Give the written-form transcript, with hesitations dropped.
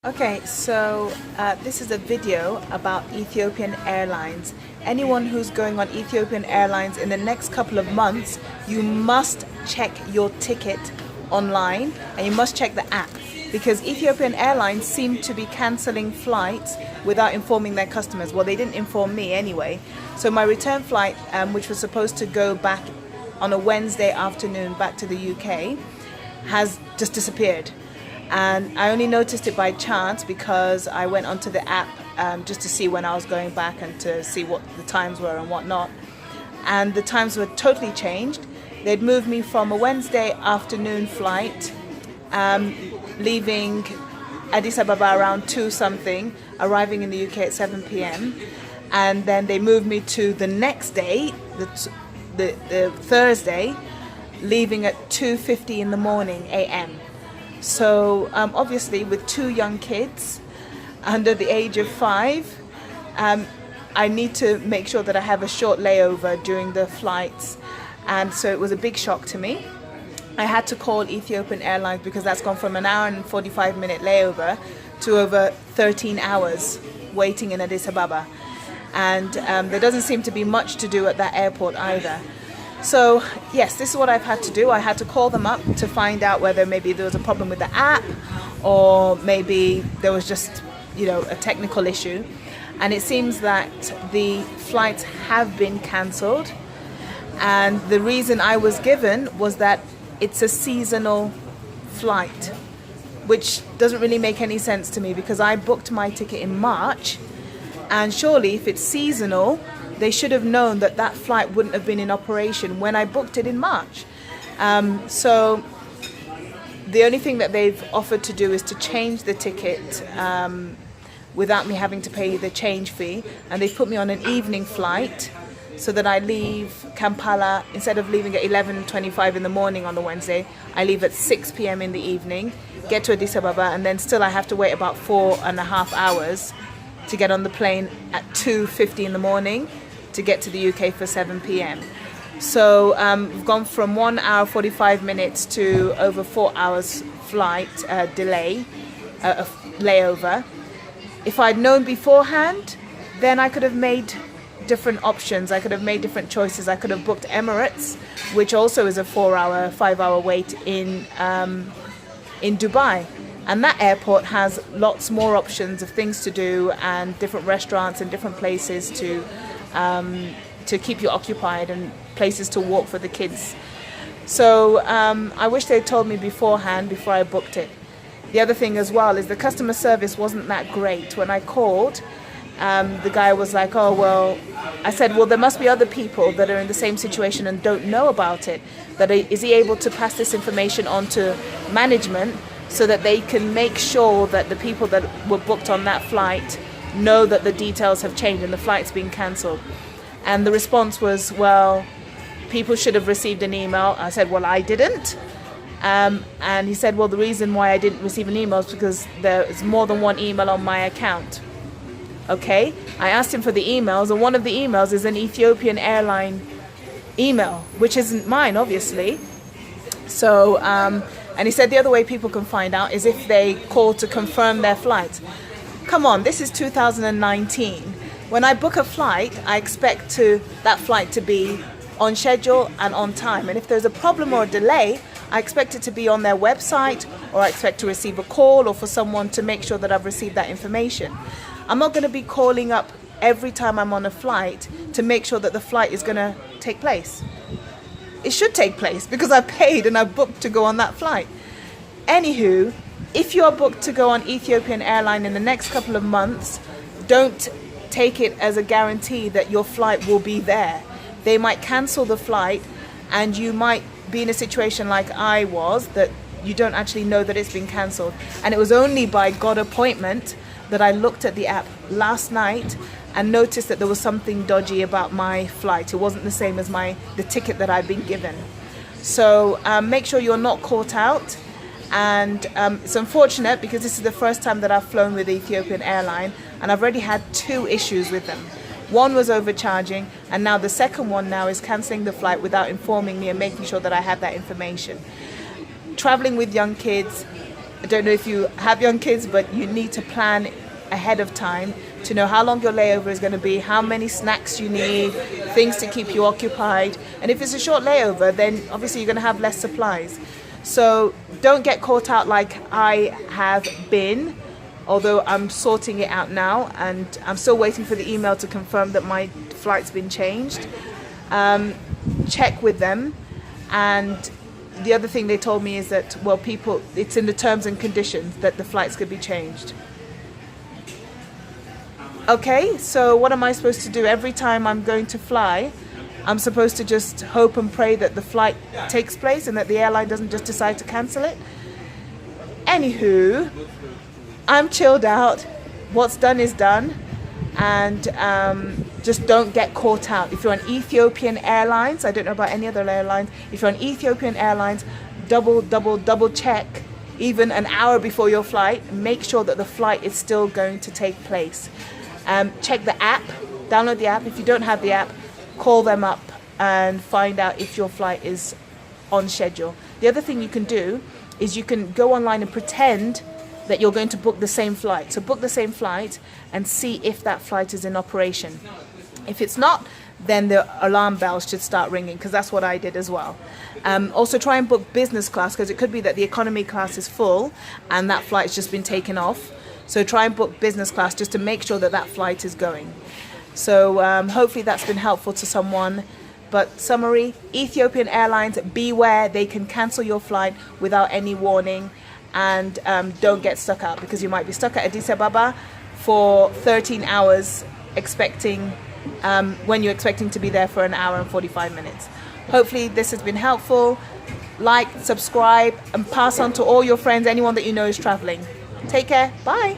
Okay, so this is a video about Ethiopian Airlines. Anyone who's going on Ethiopian Airlines in the next couple of months, you must check your ticket online and you must check the app, because Ethiopian Airlines seem to be cancelling flights without informing their customers. Well, they didn't inform me anyway. So my return flight, which was supposed to go back on a Wednesday afternoon back to the UK, has just disappeared. And I only noticed it by chance because I went onto the app just to see when I was going back and to see what the times were and whatnot. And the times were totally changed. They'd moved me from a Wednesday afternoon flight, leaving Addis Ababa around 2 something, arriving in the UK at 7 p.m. And then they moved me to the next day, the Thursday, leaving at 2:50 in the morning a.m. So obviously with 2 young kids under the age of 5, I need to make sure that I have a short layover during the flights. And so it was a big shock to me. I had to call Ethiopian Airlines because that's gone from an hour and 45-minute layover to over 13 hours waiting in Addis Ababa. And there doesn't seem to be much to do at that airport either. So yes, this is what I've had to do. I had to call them up to find out whether maybe there was a problem with the app, or maybe there was just, a technical issue. And it seems that the flights have been cancelled. And the reason I was given was that it's a seasonal flight, which doesn't really make any sense to me because I booked my ticket in March. And surely if it's seasonal, they should have known that that flight wouldn't have been in operation when I booked it in March. So the only thing that they've offered to do is to change the ticket without me having to pay the change fee. And they've put me on an evening flight so that I leave Kampala, instead of leaving at 11:25 in the morning on the Wednesday, I leave at 6 p.m. in the evening, get to Addis Ababa, and then still I have to wait about 4.5 hours to get on the plane at 2:50 in the morning to get to the UK for 7 p.m. So we've gone from 1 hour 45 minutes to over 4 hours flight delay, layover. If I'd known beforehand, then I could have made different options. I could have made different choices. I could have booked Emirates, which also is a 4-hour, 5-hour wait in Dubai. And that airport has lots more options of things to do and different restaurants and different places to keep you occupied and places to walk for the kids. So I wish they'd told me beforehand before I booked it. The other thing as well is the customer service wasn't that great. When I called, the guy was like, oh, well, I said, well, there must be other people that are in the same situation and don't know about it. Is he able to pass this information on to management so that they can make sure that the people that were booked on that flight know that the details have changed and the flight's been cancelled? And the response was, well, people should have received an email. I said, well, I didn't. And he said, well, the reason why I didn't receive an email is because there is more than one email on my account. Okay, I asked him for the emails, and one of the emails is an Ethiopian airline email, which isn't mine, obviously. So, and he said the other way people can find out is if they call to confirm their flight. Come on, this is 2019. When I book a flight, I expect that flight to be on schedule and on time. And if there's a problem or a delay, I expect it to be on their website, or I expect to receive a call or for someone to make sure that I've received that information. I'm not going to be calling up every time I'm on a flight to make sure that the flight is going to take place. It should take place because I paid and I booked to go on that flight. Anywho, if you are booked to go on Ethiopian Airline in the next couple of months, don't take it as a guarantee that your flight will be there. They might cancel the flight and you might be in a situation like I was, that you don't actually know that it's been cancelled. And it was only by God appointment that I looked at the app last night and noticed that there was something dodgy about my flight. It wasn't the same as the ticket that I'd been given. So make sure you're not caught out. And it's unfortunate because this is the first time that I've flown with Ethiopian Airline, and I've already had 2 issues with them. One was overcharging, and now the second one now is cancelling the flight without informing me and making sure that I have that information. Traveling with young kids, I don't know if you have young kids, but you need to plan ahead of time to know how long your layover is going to be, how many snacks you need, things to keep you occupied. And if it's a short layover, then obviously you're going to have less supplies. So don't get caught out like I have been, although I'm sorting it out now, and I'm still waiting for the email to confirm that my flight's been changed. Check with them. And the other thing they told me is that, well, it's in the terms and conditions that the flights could be changed. Okay, so what am I supposed to do? Every time I'm going to fly, I'm supposed to just hope and pray that the flight takes place and that the airline doesn't just decide to cancel it? Anywho, I'm chilled out. What's done is done. And just don't get caught out. If you're on Ethiopian Airlines, I don't know about any other airlines, if you're on Ethiopian Airlines, double check even an hour before your flight. Make sure that the flight is still going to take place. Check the app, download the app. If you don't have the app, call them up and find out if your flight is on schedule. The other thing you can do is you can go online and pretend that you're going to book the same flight. So book the same flight and see if that flight is in operation. If it's not, then the alarm bells should start ringing, because that's what I did as well. Also try and book business class, because it could be that the economy class is full and that flight's just been taken off. So try and book business class just to make sure that that flight is going. So hopefully that's been helpful to someone. But summary, Ethiopian Airlines, beware, they can cancel your flight without any warning. And don't get stuck out, because you might be stuck at Addis Ababa for 13 hours when you're expecting to be there for an hour and 45 minutes. Hopefully this has been helpful. Like, subscribe, and pass on to all your friends, anyone that you know is traveling. Take care. Bye.